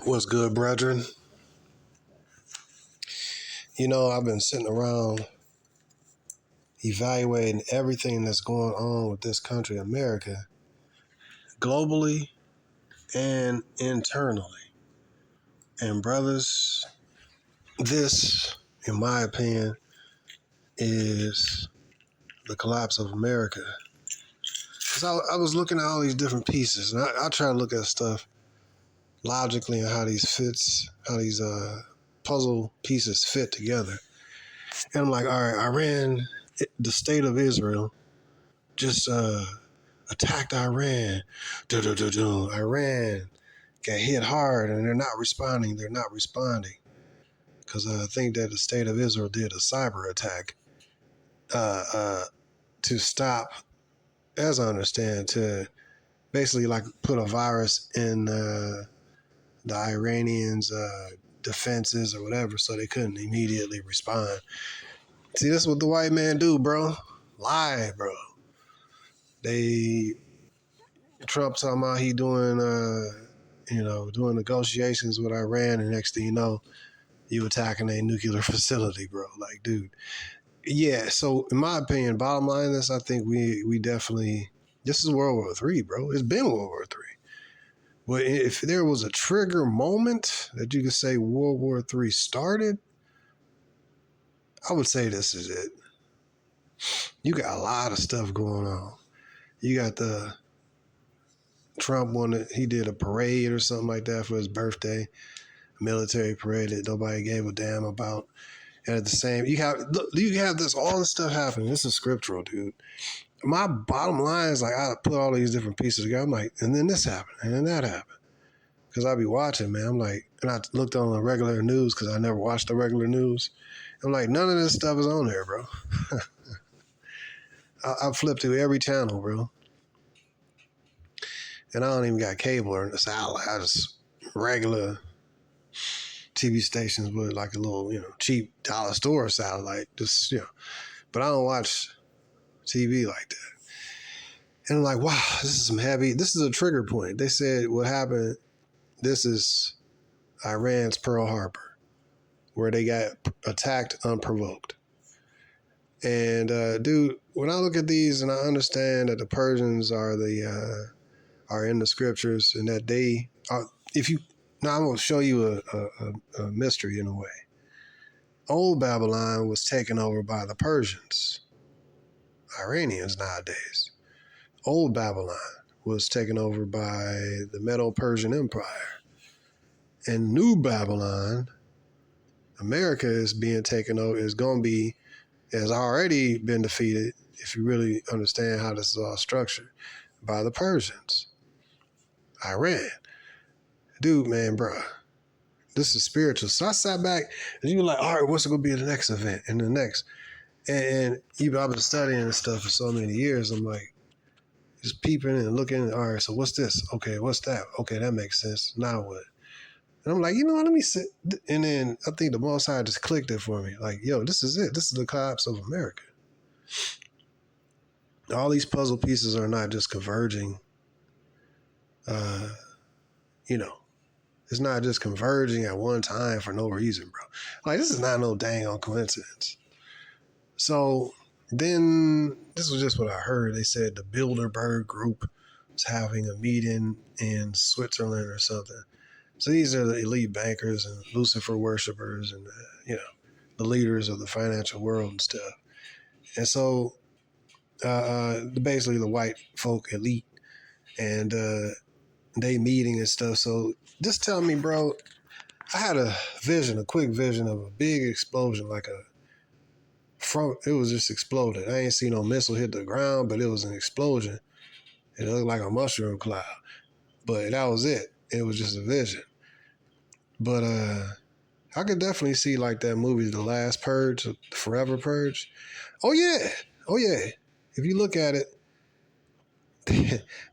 What's good, brethren? You know, I've been sitting around evaluating everything that's going on with this country, America, globally and internally. And brothers, this, in my opinion, is the collapse of America. So I was looking at all these different pieces, and I try to look at stuff logically and how these puzzle pieces fit together. And I'm like, all right, Iran, the state of Israel, just attacked Iran. Iran got hit hard, and they're not responding. Because I think that the state of Israel did a cyber attack to stop, as I understand, to basically like put a virus in the Iranians' defenses or whatever, so they couldn't immediately respond. See, that's what the white man do, bro. Lie, bro. Trump talking about he doing negotiations with Iran, and next thing you know, you attacking a nuclear facility, bro. Like, dude. Yeah, so in my opinion, bottom line this, I think we definitely, this is World War III, bro. It's been World War III. But if there was a trigger moment that you could say World War III started, I would say this is it. You got a lot of stuff going on. You got the Trump he did a parade or something like that for his birthday, a military parade that nobody gave a damn about. And at the same, you have this, all this stuff happening. This is scriptural, dude. My bottom line is like, I put all these different pieces together. I'm like, and then this happened, and then that happened. Because I be watching, man. I'm like, and I looked on the regular news because I never watched the regular news. I'm like, none of this stuff is on there, bro. I flip through every channel, bro. And I don't even got cable or satellite. I just regular TV stations with like a little, cheap dollar store satellite. Just, but I don't watch TV like that. And I'm like, wow, this is a trigger point. They said what happened, this is Iran's Pearl Harbor, where they got attacked unprovoked. And dude, when I look at these and I understand that the Persians are in the scriptures and that they are, now I'm going to show you a mystery in a way. Old Babylon was taken over by the Persians, Iranians nowadays. Old Babylon was taken over by the Medo-Persian Empire. And New Babylon, America is being taken over, has already been defeated, if you really understand how this is all structured, by the Persians. Iran. Dude, man, bro, this is spiritual. So I sat back and you were like, all right, what's going to be the next event and the next? And I've been studying this stuff for so many years. I'm like, just peeping and looking. All right, so what's this? Okay, what's that? Okay, that makes sense. Now what? And I'm like, you know what, let me sit. And then I think the Most High just clicked it for me. Like, yo, this is it. This is the collapse of America. All these puzzle pieces are not just converging. It's not just converging at one time for no reason, bro. Like, this is not no dang on coincidence. So then, this was just what I heard. They said the Bilderberg group was having a meeting in Switzerland or something. So these are the elite bankers and Lucifer worshipers and, the leaders of the financial world and stuff. And so basically the white folk elite, and they meeting and stuff. So just tell me, bro, I had a quick vision of a big explosion, it was just exploded. I ain't seen no missile hit the ground, but it was an explosion. It looked like a mushroom cloud, but that was it. It was just a vision. But I could definitely see like that movie, The Last Purge, The Forever Purge. Oh yeah. If you look at it,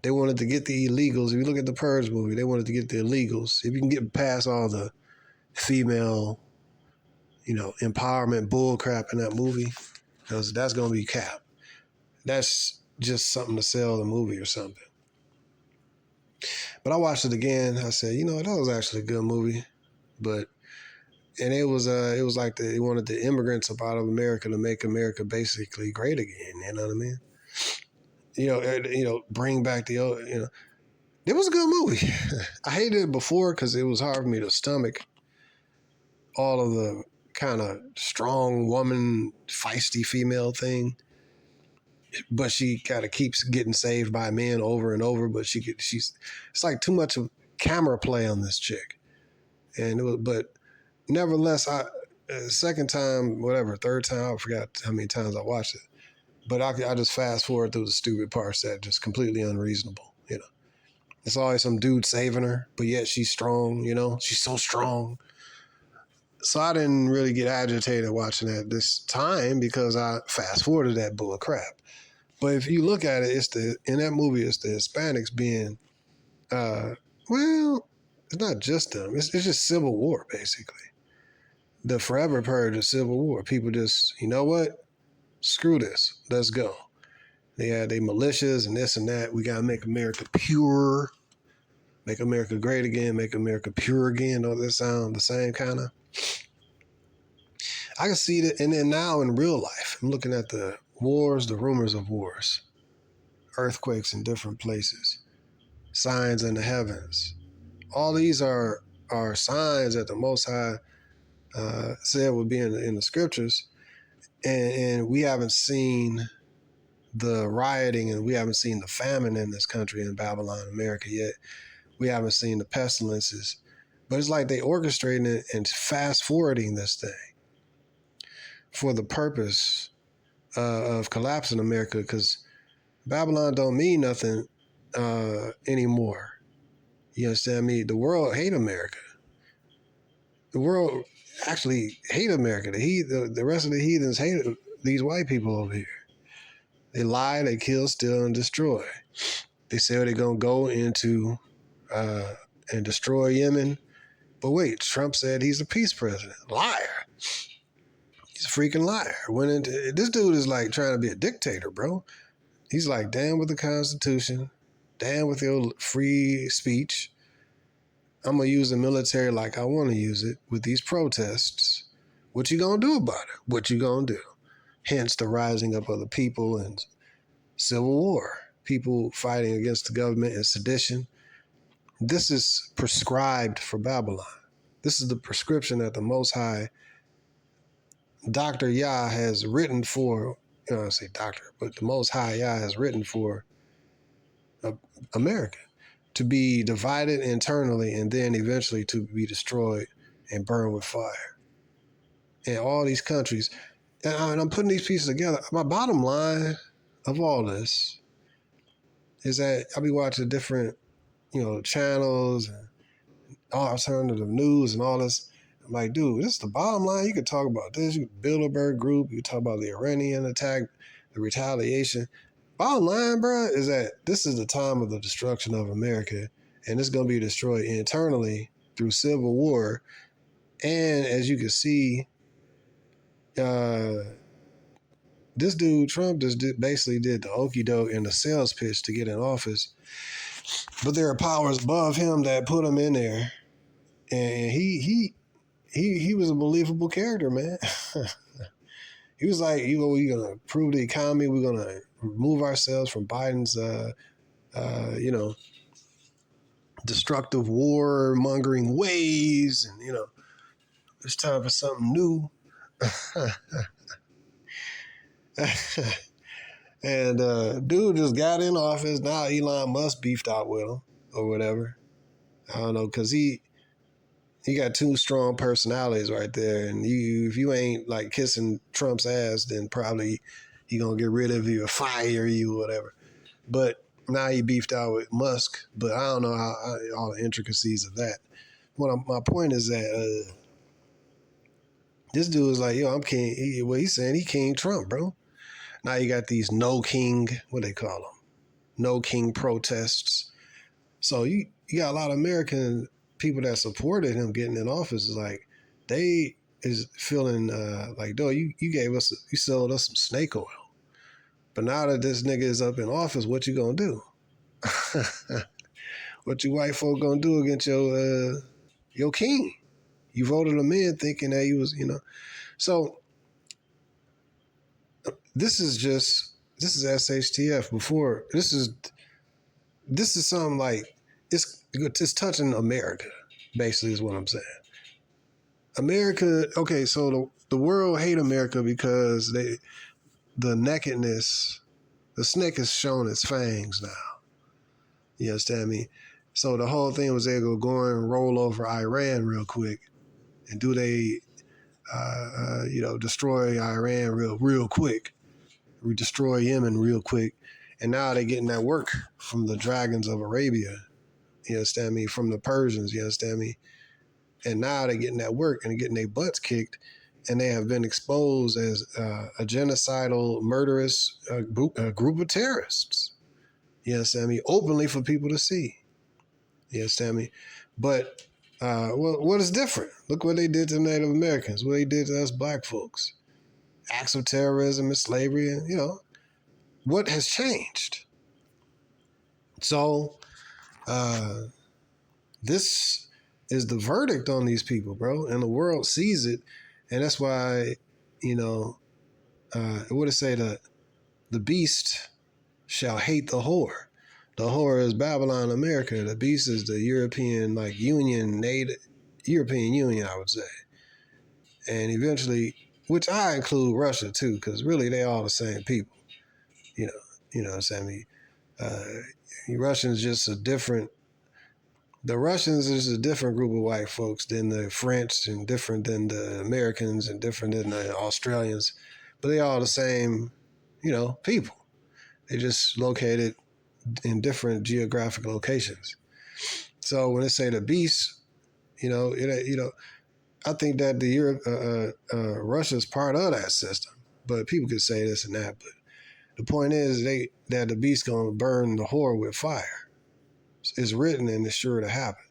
they wanted to get the illegals. If you look at the Purge movie, they wanted to get the illegals. If you can get past all the female, empowerment bull crap in that movie, because that's going to be cap. That's just something to sell the movie or something. But I watched it again. I said, you know, that was actually a good movie. And it was like they wanted the immigrants up out of America to make America basically great again. You know what I mean? Bring back the old. It was a good movie. I hated it before because it was hard for me to stomach all of the kind of strong woman, feisty female thing. But she kind of keeps getting saved by men over and over. But it's like too much of camera play on this chick. But nevertheless, second time, whatever, third time, I forgot how many times I watched it. But I just fast forward through the stupid parts that are just completely unreasonable. It's always some dude saving her, but yet she's strong. She's so strong. So I didn't really get agitated watching that this time because I fast forwarded that bull crap. But if you look at it, in that movie, it's the Hispanics being, it's not just them. It's just civil war, basically. The forever purge of civil war. People just, you know what? Screw this. Let's go. They had their militias and this and that. We got to make America pure. Make America great again. Make America pure again. Don't that sound the same kind of? I can see that. And then now in real life, I'm looking at the wars, the rumors of wars, earthquakes in different places, signs in the heavens. All these are signs that the Most High said would be in the scriptures. And we haven't seen the rioting and we haven't seen the famine in this country, in Babylon, America yet. We haven't seen the pestilences. But it's like they orchestrating it and fast forwarding this thing for the purpose of collapsing America, because Babylon don't mean nothing anymore. You understand me? The world hate America. The world actually hate America. The rest of the heathens hate these white people over here. They lie, they kill, steal, and destroy. They say they're going to go into and destroy Yemen. But wait, Trump said he's a peace president. Liar. He's a freaking liar. This dude is like trying to be a dictator, bro. He's like, damn with the Constitution, damn with your free speech. I'm going to use the military like I want to use it with these protests. What you going to do about it? What you going to do? Hence the rising up of the people and civil war. People fighting against the government and sedition. This is prescribed for Babylon. This is the prescription that the Most High, Dr. Yah, has written for, I say doctor, but the Most High Yah has written for America to be divided internally and then eventually to be destroyed and burned with fire. And all these countries, and I'm putting these pieces together. My bottom line of all this is that I'll be watching different, channels and alternative news and all this. I'm like, dude, this is the bottom line. You could talk about this. You could Bilderberg Group. You talk about the Iranian attack, the retaliation. Bottom line, bro, is that this is the time of the destruction of America, and it's going to be destroyed internally through civil war. And as you can see, this dude, Trump, basically did the okie doke in the sales pitch to get in office. But there are powers above him that put him in there. And he was a believable character, man. He was like, we're going to improve the economy. We're going to remove ourselves from Biden's, destructive war-mongering ways. And, it's time for something new. And dude just got in office. Now Elon Musk beefed out with him or whatever. I don't know, because he got two strong personalities right there. And if you ain't like kissing Trump's ass, then probably he gonna get rid of you or fire you or whatever. But now he beefed out with Musk. But I don't know all the intricacies of that. My point is that this dude is like, yo, I'm king. He's saying he King Trump, bro. Now you got these no king, what they call them? No king protests. So you got a lot of American people that supported him getting in office. Is like, they is feeling like, though, you sold us some snake oil. But now that this nigga is up in office, what you gonna do? what you white folk gonna do against your king? You voted him in thinking that he was, So this is SHTF. Before this is something like it's touching America. Basically, is what I'm saying. America. Okay, so the world hate America because the nakedness. The snake has shown its fangs now. You understand me? So the whole thing was they go and roll over Iran real quick, and do they, destroy Iran real quick, destroy Yemen real quick, and now they're getting that work from the dragons of Arabia. You understand me? From the Persians. You understand me? And now they're getting that work and getting their butts kicked, and they have been exposed as a genocidal, murderous group of terrorists. You understand me? Openly for people to see. You understand me? But what is different? Look what they did to Native Americans. What they did to us black folks. Acts of terrorism and slavery, and what has changed? So this is the verdict on these people, bro, and the world sees it, and that's why, what it say, the beast shall hate the whore. The whore is Babylon, America. The beast is the European European Union, I would say. And eventually, which I include Russia too, because really they all the same people. You know what I'm saying? Russians just the Russians is a different group of white folks than the French, and different than the Americans, and different than the Australians. But they all the same, people. They just located in different geographic locations. So when they say the beast, I think that Russia is part of that system. But people could say this and that. But the point is that the beast gonna burn the whore with fire. It's written and it's sure to happen.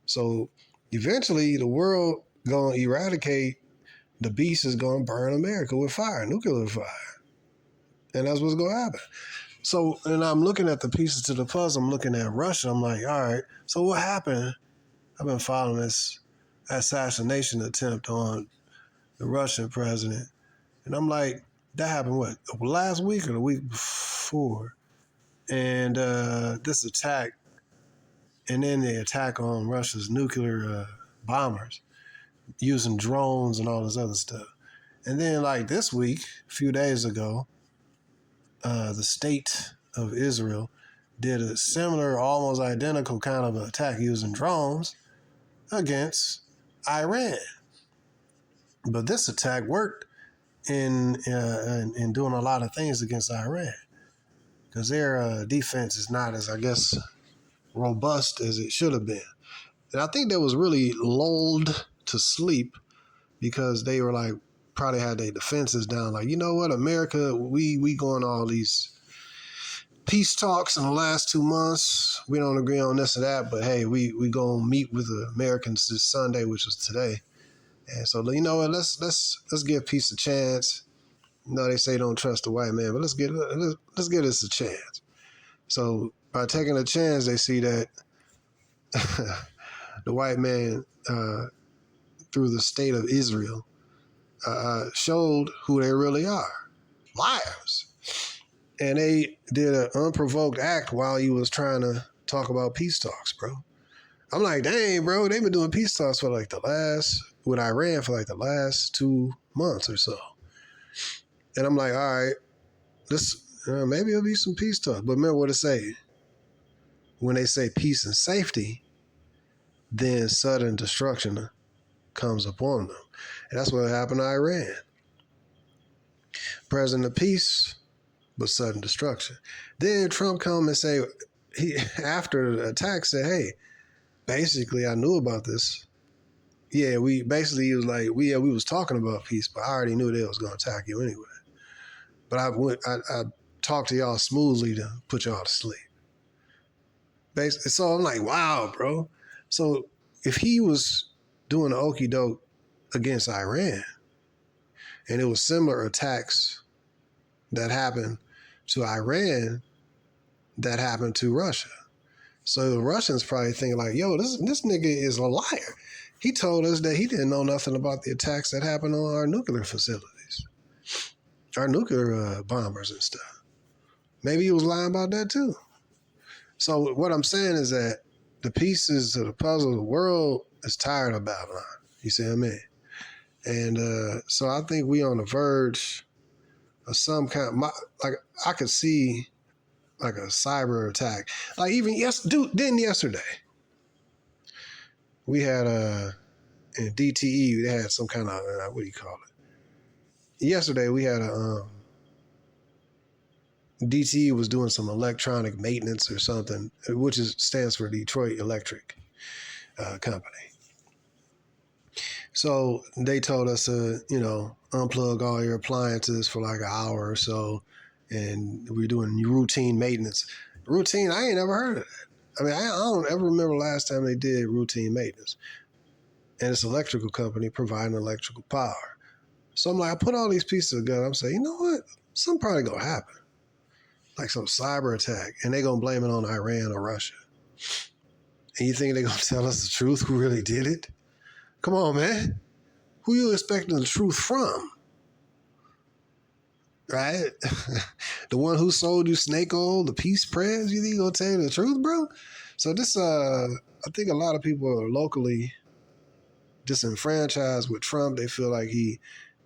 So eventually the world gonna eradicate. The beast is gonna burn America with fire, nuclear fire, and that's what's gonna happen. So, and I'm looking at the pieces to the puzzle. I'm looking at Russia. I'm like, all right, so what happened? I've been following this assassination attempt on the Russian president. And I'm like, that happened what, last week or the week before? And this attack, and then the attack on Russia's nuclear bombers using drones and all this other stuff. And then like this week, a few days ago, the state of Israel did a similar, almost identical kind of attack using drones against Iran. But this attack worked in doing a lot of things against Iran, because their defense is not as, I guess, robust as it should have been. And I think that was really lulled to sleep because they were like, probably had their defenses down. Like, you know what, America, we going all these peace talks in the last 2 months. We don't agree on this or that, but hey, we gonna meet with the Americans this Sunday, which was today. And so, you know what, let's give peace a chance. They say don't trust the white man, but let's give this a chance. So by taking a chance, they see that the white man, through the state of Israel, showed who they really are. Liars. And they did an unprovoked act while he was trying to talk about peace talks, bro. I'm like, dang, bro, they've been doing peace talks for with Iran for like the last 2 months or so. And I'm like, all right, maybe it'll be some peace talk. But remember what it say. When they say peace and safety, then sudden destruction comes upon them. And that's what happened to Iran. President of peace, but sudden destruction. Then Trump come and say, after the attack, said, hey, basically I knew about this. Yeah, he was like, we was talking about peace, but I already knew they was going to attack you anyway. But I talked to y'all smoothly to put y'all to sleep. Basically, so I'm like, wow, bro. So if he was doing the okie doke against Iran, and it was similar attacks that happened to Iran that happened to Russia. So the Russians probably thinking like, yo, this nigga is a liar. He told us that he didn't know nothing about the attacks that happened on our nuclear facilities, our nuclear bombers and stuff. Maybe he was lying about that too. So what I'm saying is that the pieces of the puzzle, the world is tired of Babylon. You see what I mean? And so I think we on the verge of some kind of, like I could see like a cyber attack. Like even yesterday, we had in DTE, they had some kind of, what do you call it? Yesterday we had DTE was doing some electronic maintenance or something, which stands for Detroit Electric Company. So they told us to, unplug all your appliances for like an hour or so, and we're doing routine maintenance. Routine, I ain't never heard of that. I mean, I don't ever remember last time they did routine maintenance. And it's an electrical company providing electrical power. So I'm like, I put all these pieces together. I'm saying, you know what? Something probably gonna happen. Like some cyber attack. And they're gonna blame it on Iran or Russia. And you think they're gonna tell us the truth, who really did it? Come on, man. Who you expecting the truth from? Right? The one who sold you snake oil, the peace prayers, you think he's gonna tell you the truth, bro? So this, I think a lot of people are locally disenfranchised with Trump. They feel like he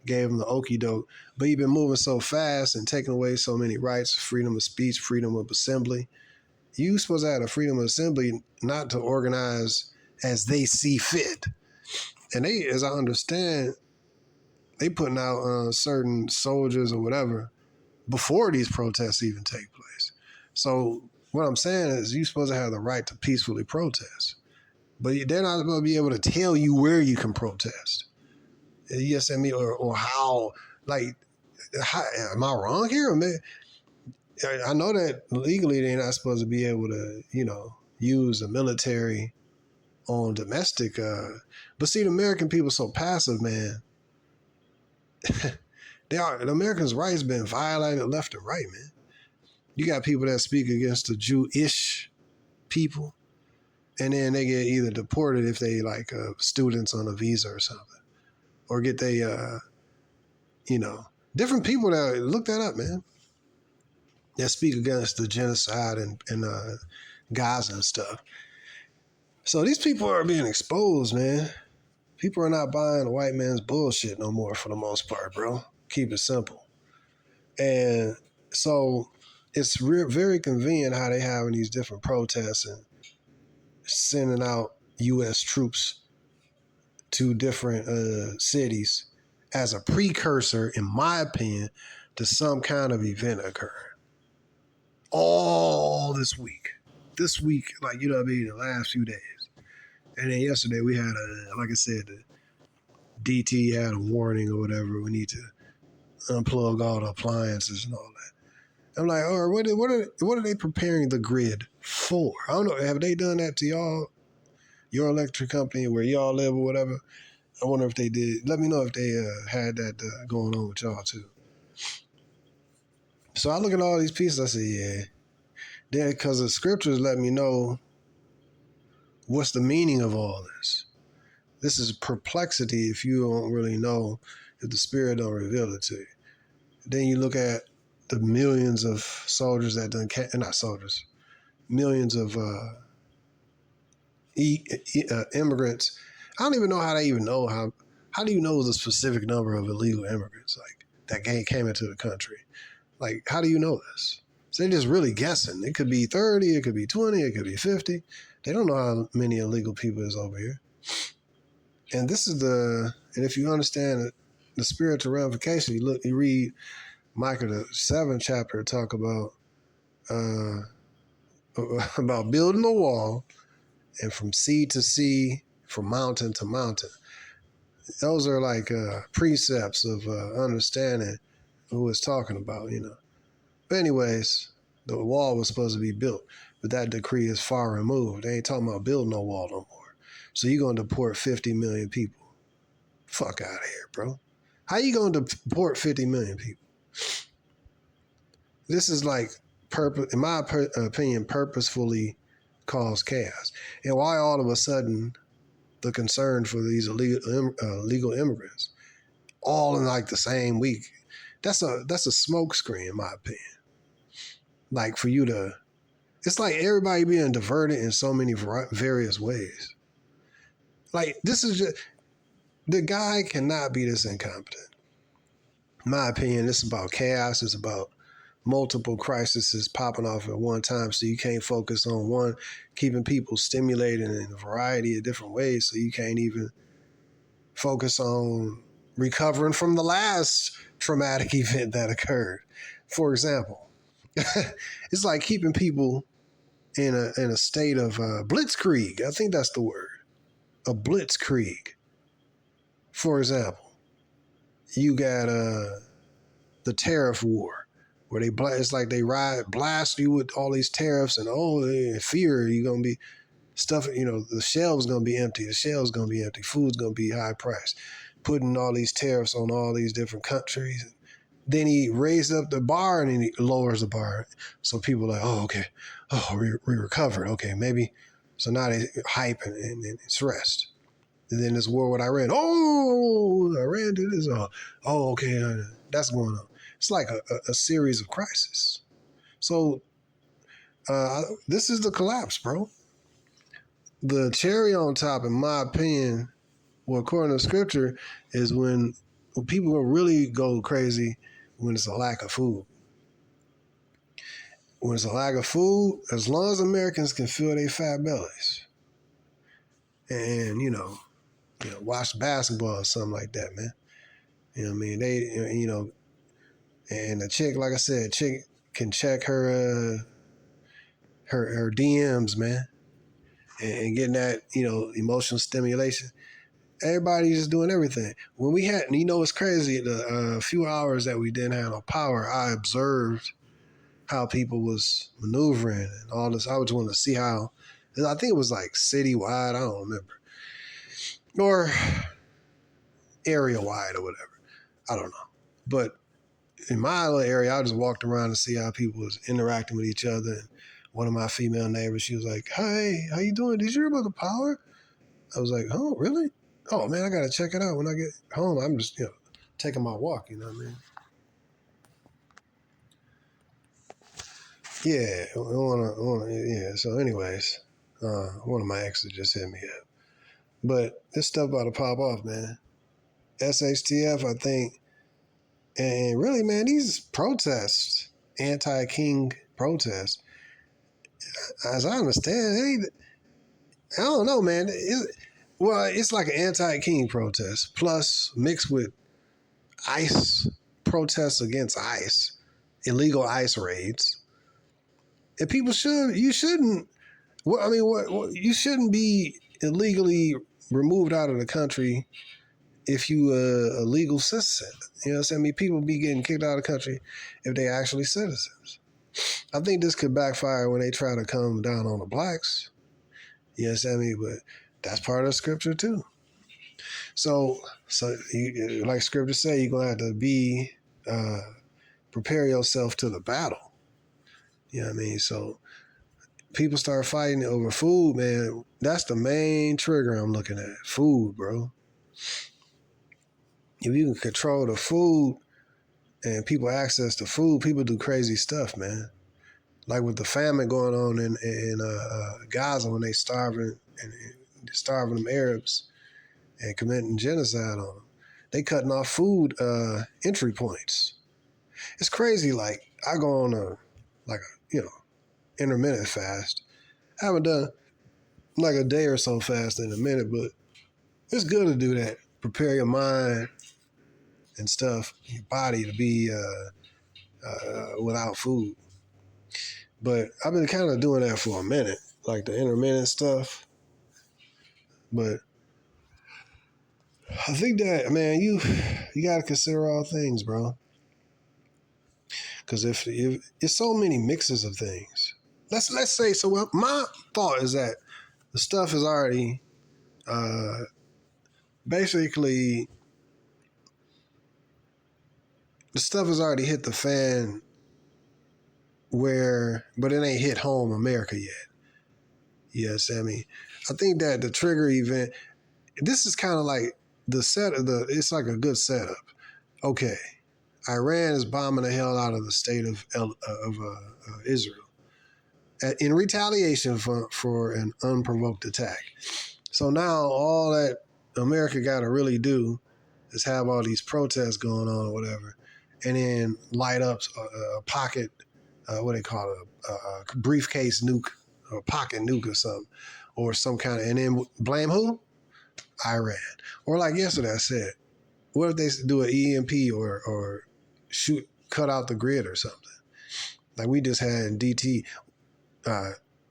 gave them the okie doke, but he's been moving so fast and taking away so many rights, freedom of speech, freedom of assembly. You supposed to have a freedom of assembly not to organize as they see fit. And they, as I understand, they putting out certain soldiers or whatever before these protests even take place. So what I'm saying is you're supposed to have the right to peacefully protest, but they're not supposed to be able to tell you where you can protest. Yes, I mean, or how, like, am I wrong here? I know that legally they're not supposed to be able to, use the military on domestic, but see, the American people are so passive, man. The Americans' rights been violated left and right, man. You got people that speak against the Jewish people, and then they get either deported if they like students on a visa or something, or get they, different people that look that up, man, that speak against the genocide and Gaza and stuff. So these people are being exposed, man. People are not buying the white man's bullshit no more for the most part, bro. Keep it simple. And so it's very convenient how they having these different protests and sending out U.S. troops to different cities as a precursor, in my opinion, to some kind of event occurring. All this week, like, the last few days. And then yesterday we had like I said, the DT had a warning or whatever. We need to unplug all the appliances and all that. I'm like, all right, what are they preparing the grid for? I don't know. Have they done that to y'all, your electric company where y'all live or whatever? I wonder if they did. Let me know if they had that going on with y'all too. So I look at all these pieces. I say, yeah. Then because the scriptures let me know what's the meaning of all this. This is perplexity if you don't really know, if the Spirit don't reveal it to you. Then you look at the millions of soldiers that done, not soldiers, millions of immigrants. I don't even know how they even know how do you know the specific number of illegal immigrants like that came into the country? Like, how do you know this? So they're just really guessing. It could be 30, it could be 20, it could be 50. They don't know how many illegal people is over here. And this is and if you understand the spiritual ramification, you read Micah, the 7th chapter, talk about building a wall and from sea to sea, from mountain to mountain. Those are like precepts of understanding who it's talking about, But anyways, the wall was supposed to be built, but that decree is far removed. They ain't talking about building no wall no more. So you're going to deport 50 million people. Fuck out of here, bro. How you going to deport 50 million people? This is like, in my opinion, purposefully cause chaos. And why all of a sudden the concern for these illegal immigrants all in like the same week? That's a smoke screen, in my opinion. Like for you to, it's like everybody being diverted in so many various ways. Like this is just, the guy cannot be this incompetent. In my opinion, this is about chaos. It's about multiple crises popping off at one time, so you can't focus on one, keeping people stimulated in a variety of different ways, so you can't even focus on recovering from the last traumatic event that occurred. For example, it's like keeping people in a state of blitzkrieg. I think that's the word, a blitzkrieg. For example, you got the tariff war, where it's like they blast you with all these tariffs, and in fear you're gonna be stuff. The shelves gonna be empty. The shelves gonna be empty. Food's gonna be high priced. Putting all these tariffs on all these different countries. Then he raised up the bar and then he lowers the bar, so people are like, oh, okay, we recovered. Okay, maybe. So now they hype and it's rest. And then this war with Iran. Oh, Iran did this. Okay, that's going on. It's like a series of crises. So this is the collapse, bro. The cherry on top, in my opinion, well, according to scripture, is when people will really go crazy when it's a lack of food. When it's a lack of food, as long as Americans can fill their fat bellies and, watch basketball or something like that, man. You know what I mean? They, and the chick, like I said, can check her DMs, man, and getting that, emotional stimulation. Everybody's just doing everything. When we had, it's crazy, the few hours that we didn't have no power, I observed how people was maneuvering and all this. I just wanted to see how, I think it was like citywide, I don't remember. Or area-wide or whatever. I don't know. But in my little area, I just walked around to see how people was interacting with each other. And one of my female neighbors, she was like, hey, how you doing? Did you hear about the power? I was like, oh, really? Oh, man, I got to check it out when I get home. I'm just, taking my walk, you know what I mean? Yeah, yeah. So anyways, one of my exes just hit me up. But this stuff about to pop off, man. SHTF, I think, and really, man, these protests, anti-king protests, as I understand, I don't know, man. It's like an anti-king protest, plus mixed with ICE protests against ICE, illegal ICE raids. And you shouldn't be illegally removed out of the country if you a legal citizen. You know what I'm saying? I mean, people be getting kicked out of the country if they actually citizens. I think this could backfire when they try to come down on the blacks. You know what I mean? But that's part of the scripture too. So you, like scripture say, you're gonna have to prepare yourself to the battle. You know what I mean? So people start fighting over food, man. That's the main trigger I'm looking at. Food, bro. If you can control the food and people access to food, people do crazy stuff, man. Like with the famine going on in Gaza when they starving them Arabs and committing genocide on them. They cutting off food entry points. It's crazy. Like I go on a intermittent fast. I haven't done like a day or so fast in a minute, but it's good to do that. Prepare your mind and stuff, your body to be without food. But I've been kind of doing that for a minute, like the intermittent stuff. But I think that, man, you got to consider all things, bro. Because if it's so many mixes of things, let's say, so my thought is that the stuff is already basically, the stuff has already hit the fan but it ain't hit home America yet. Yes, I mean, I think that the trigger event, this is kind of like it's like a good setup. Okay, Iran is bombing the hell out of the state of Israel in retaliation for an unprovoked attack. So now all that America got to really do is have all these protests going on or whatever, and then light up a pocket, what they call it, a briefcase nuke, or a pocket nuke or something, or some kind of, and then blame who? Iran. Or like yesterday I said, what if they do an EMP or cut out the grid or something? Like we just had DT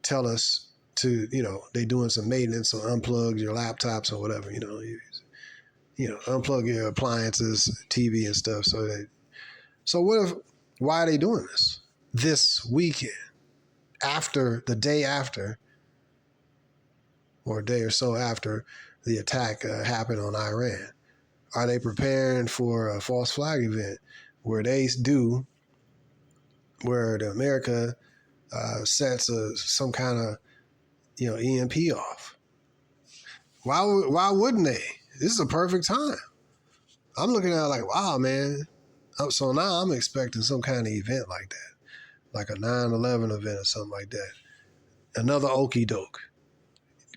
tell us to, they doing some maintenance, so unplug your laptops or whatever, unplug your appliances, TV and stuff. So why are they doing this weekend, after the day after, or a day or so after the attack happened on Iran? Are they preparing for a false flag event where the America sets some kind of, EMP off? Why wouldn't they? This is a perfect time. I'm looking at it like, wow, man. So now I'm expecting some kind of event like that, like a 9/11 event or something like that. Another okie doke.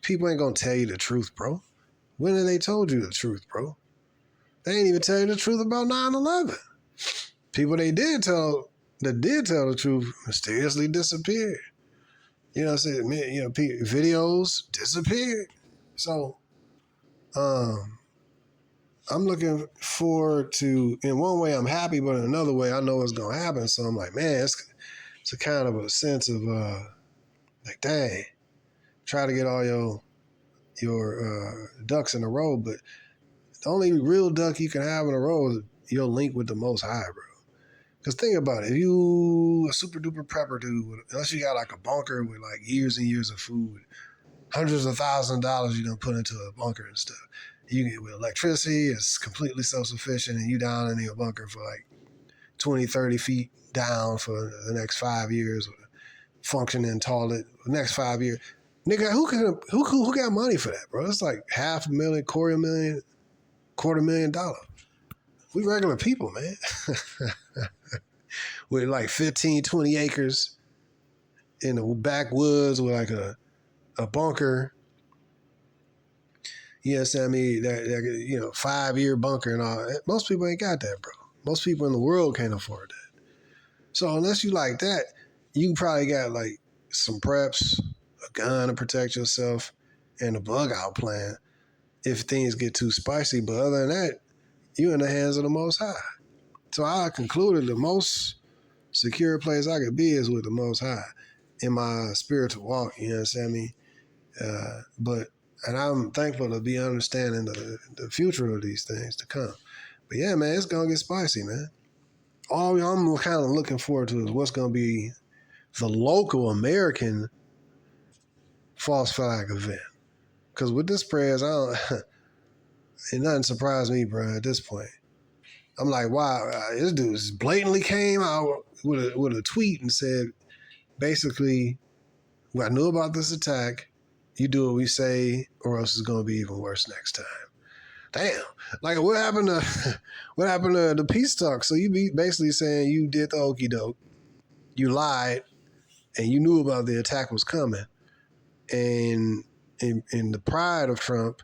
People ain't gonna tell you the truth, bro. When have they told you the truth, bro? They ain't even tell you the truth about 9/11. People that did tell the truth mysteriously disappeared. You know what I'm saying? Videos disappeared. So, I'm looking forward to, in one way I'm happy, but in another way I know what's going to happen. So I'm like, man, it's a kind of a sense of like, dang, try to get all your ducks in a row, but the only real duck you can have in a row is your link with the Most High, bro. Because think about it, if you a super duper prepper dude, unless you got like a bunker with like years and years of food, hundreds of thousands of dollars you done put into a bunker and stuff. You get with electricity, it's completely self-sufficient, and you down in your bunker for like 20, 30 feet down for the next 5 years, with a functioning toilet, the next 5 years. Nigga, who got money for that, bro? It's like $500,000, $250,000. We regular people, man. With like 15, 20 acres in the backwoods with like a bunker. Yes, I mean, that 5-year bunker and all. Most people ain't got that, bro. Most people in the world can't afford that. So unless you like that, you probably got like some preps, a gun to protect yourself, and a bug out plan if things get too spicy. But other than that, you're in the hands of the Most High. So I concluded the most secure place I could be is with the Most High in my spiritual walk. You know what I'm saying? And I'm thankful to be understanding the future of these things to come. But yeah, man, it's going to get spicy, man. All I'm kind of looking forward to is what's going to be the local American false flag event. Because with this prayers, it doesn't surprise me, bro, at this point. I'm like, wow, this dude just blatantly came out with a tweet and said, basically, well, I knew about this attack. You do what we say, or else it's going to be even worse next time. Damn. Like, what happened to the peace talk? So you be basically saying you did the okie doke, you lied, and you knew about the attack was coming. And in the pride of Trump,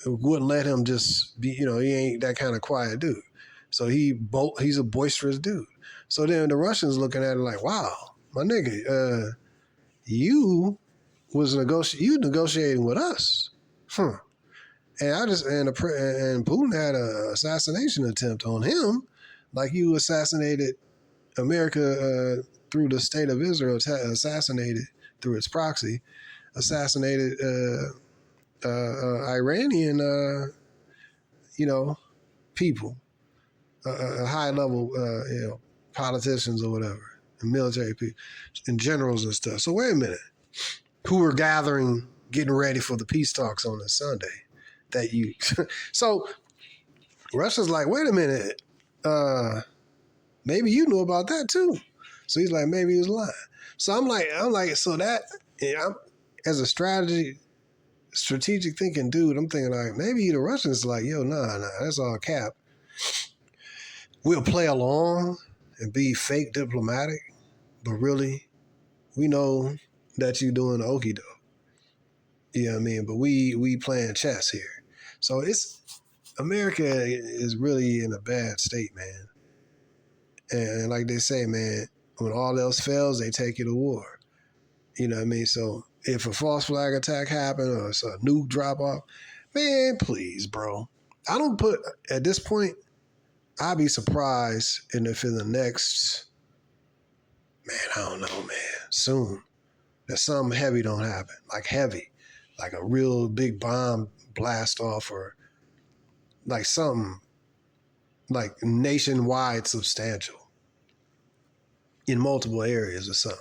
wouldn't let him just be, he ain't that kind of quiet dude. So he's a boisterous dude. So then the Russians looking at it like, wow, my nigga, you negotiating with us. And and Putin had an assassination attempt on him, like you assassinated America through the state of Israel, assassinated through its proxy, assassinated Iranian, people, high level, politicians or whatever, and military people, and generals and stuff. So wait a minute, who were gathering, getting ready for the peace talks on this Sunday? So Russia's like, wait a minute, maybe you knew about that too. So he's like, maybe he was lying. So I'm like, so that as a strategic thinking dude, I'm thinking like maybe the Russians like, yo, nah, that's all cap. We'll play along and be fake diplomatic, but really, we know that you doing the okie doke. You know what I mean? But we playing chess here. So it's America is really in a bad state, man. And like they say, man, when all else fails, they take you to war. You know what I mean? So if a false flag attack happened or it's a nuke drop off, man, please, bro. I don't put at this point. I'd be surprised if in the next, man, I don't know, man, soon that something heavy don't happen, like heavy, like a real big bomb blast off or like something like nationwide substantial in multiple areas or something.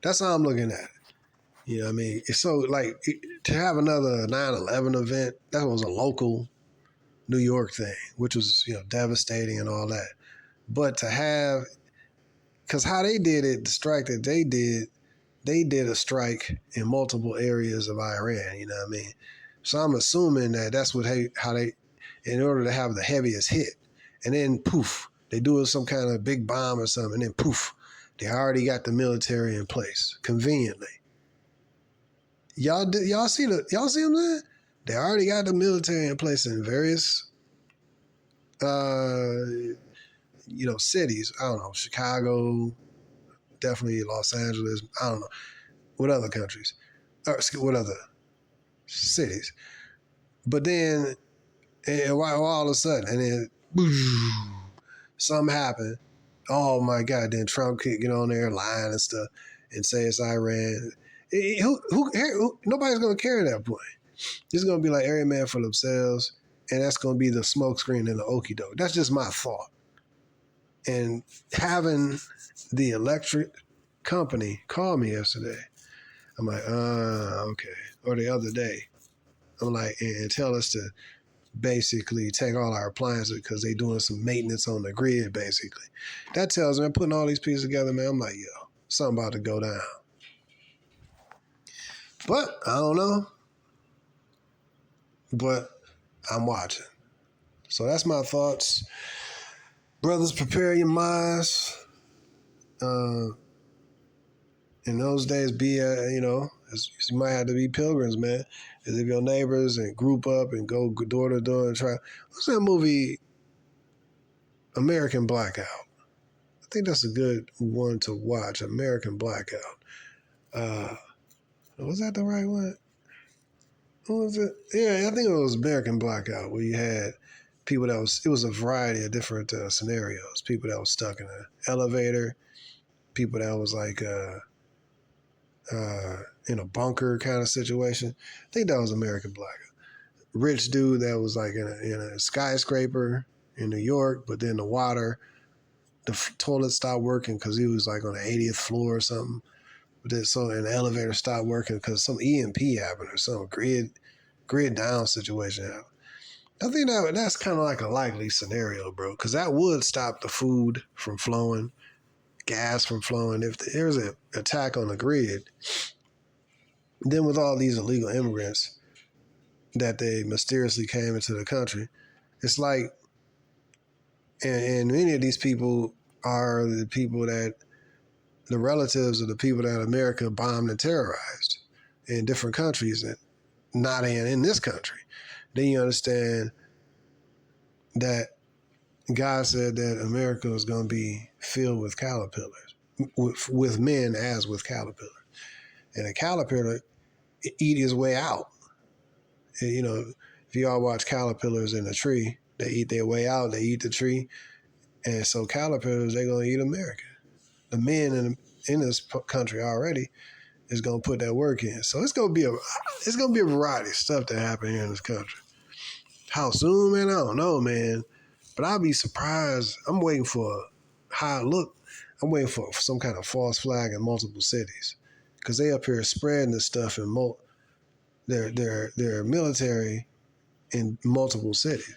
That's how I'm looking at it. You know what I mean? It's so like to have another 9/11 event, that was a local New York thing, which was, devastating and all that. But to have, because how they did it, the strike that they did a strike in multiple areas of Iran, you know what I mean? So I'm assuming that that's how they, in order to have the heaviest hit, and then poof, they do some kind of big bomb or something, and then poof, they already got the military in place, conveniently. Y'all see them there? They already got the military in place in various, cities. I don't know, Chicago, definitely Los Angeles. I don't know what other countries, or what other cities. But then, and all of a sudden, and then something happened. Oh my God! Then Trump could get on there lying and stuff and say it's Iran. Nobody's gonna care at that point. It's gonna be like every man for themselves, and that's gonna be the smokescreen and the okie doke. That's just my thought. And having the electric company call me yesterday, I'm like, okay. Or the other day, I'm like, and tell us to basically take all our appliances because they doing some maintenance on the grid, basically. That tells me I'm putting all these pieces together, man. I'm like, yo, something about to go down. But I don't know. But I'm watching. So that's my thoughts. Brothers, prepare your minds. In those days, you might have to be pilgrims, man. As if your neighbors and group up and go door to door and try. What's that movie, American Blackout? I think that's a good one to watch, American Blackout. Was that the right one? What was it? Yeah, I think it was American Blackout, where you had people it was a variety of different scenarios. People that was stuck in an elevator, people that was like in a bunker kind of situation. I think that was American Blackout. Rich dude that was like in a skyscraper in New York, but then the toilet stopped working because he was like on the 80th floor or something. But then and the elevator stopped working because some EMP happened or some grid down situation happened. I think that's kind of like a likely scenario, bro, because that would stop the food from flowing, gas from flowing. If there's an attack on the grid, then with all these illegal immigrants that they mysteriously came into the country, it's like, and many of these people are the relatives of the people that America bombed and terrorized in different countries and not in this country. Then you understand that God said that America was going to be filled with caterpillars, with men as with caterpillars. And a caterpillar eat his way out. And, if y'all watch caterpillars in a tree, they eat their way out, they eat the tree. And so caterpillars, they're going to eat America. The men in this country already is going to put that work in. So it's going to be a variety of stuff that happen here in this country. How soon, man? I don't know, man. But I'll be surprised. I'm waiting for how it look. I'm waiting for some kind of false flag in multiple cities because they up here spreading this stuff in their military in multiple cities.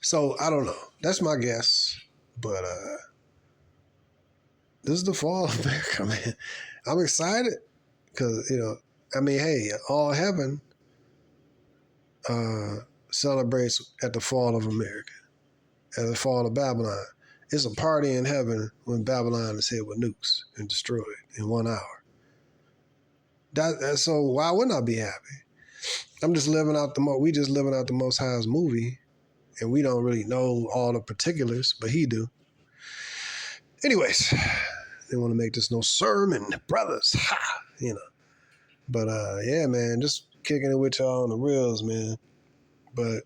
So I don't know. That's my guess. But this is the fall of America, man. I'm excited Because, I mean, hey, all heaven celebrates at the fall of America, at the fall of Babylon. It's a party in heaven when Babylon is hit with nukes and destroyed in 1 hour. So why wouldn't I be happy? We just living out the Most High's movie, and we don't really know all the particulars, but he do. Anyways, they want to make this no sermon, brothers, But yeah, man, just kicking it with y'all on the reels, man. But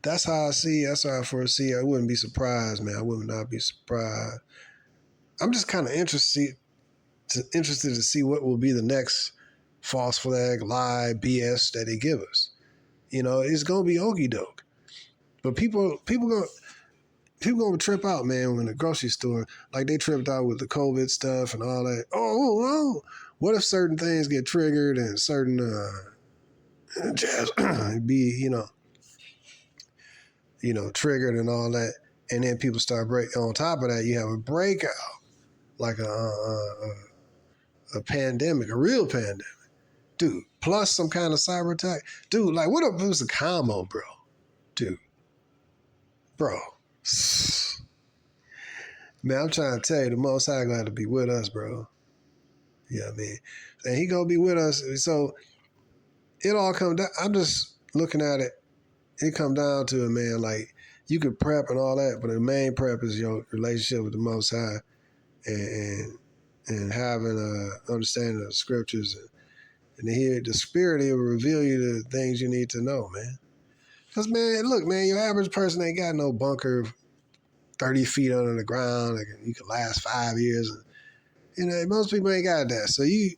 that's how I foresee. I wouldn't be surprised, man. I would not be surprised. I'm just kind of interested to see what will be the next false flag, lie, BS that they give us. It's gonna be okie doke. But people gonna trip out, man, when the grocery store, like they tripped out with the COVID stuff and all that. Oh, what if certain things get triggered and certain jazz be, triggered and all that, and then people start on top of that, you have a breakout, like a pandemic, a real pandemic, dude. Plus some kind of cyber attack, dude. Like, what if it was a combo, bro? Dude, bro. Man, I'm trying to tell you, the Most High gonna have to be with us, bro. You know what I mean? And he gonna be with us. So it all comes down. I'm just looking at it. It come down to it, man. Like, you could prep and all that, but the main prep is your relationship with the Most High and having a understanding of the scriptures and to hear the Spirit. It will reveal you the things you need to know, man. Because, man, look, man, your average person ain't got no bunker 30 feet under the ground. Like, you can last 5 years. Most people ain't got that. So you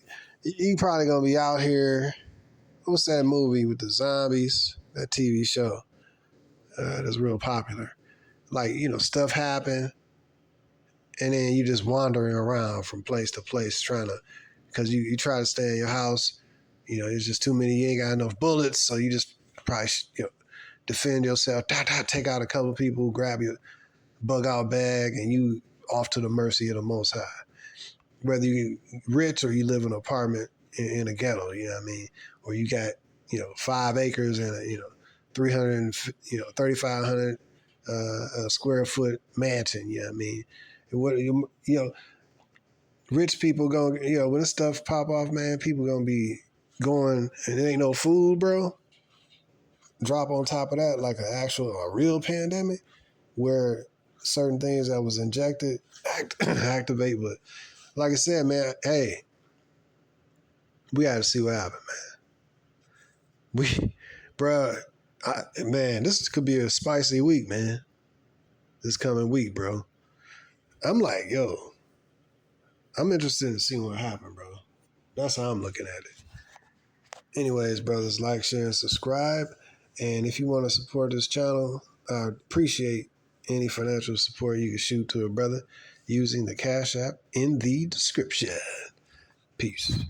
probably gonna be out here. What's that movie with the zombies? That TV show that's real popular. Like, stuff happen, and then you just wandering around from place to place because you try to stay in your house. It's just too many. You ain't got enough bullets, so you just probably defend yourself. Take out a couple of people, grab your bug out bag, and you off to the mercy of the Most High. Whether you rich or you live in an apartment in a ghetto, you know what I mean, or you got 5 acres and a 3,500 square foot mansion, you know what I mean. What rich people going, when this stuff pop off, man, people gonna be going and there ain't no food, bro. Drop on top of that like a real pandemic where certain things that was injected activate. But like I said, man, hey, we got to see what happened, man. This could be a spicy week, man. This coming week, bro. I'm like, I'm interested in seeing what happened, bro. That's how I'm looking at it. Anyways, brothers, like, share, and subscribe. And if you want to support this channel, I appreciate any financial support you can shoot to a brother using the Cash App in the description. Peace.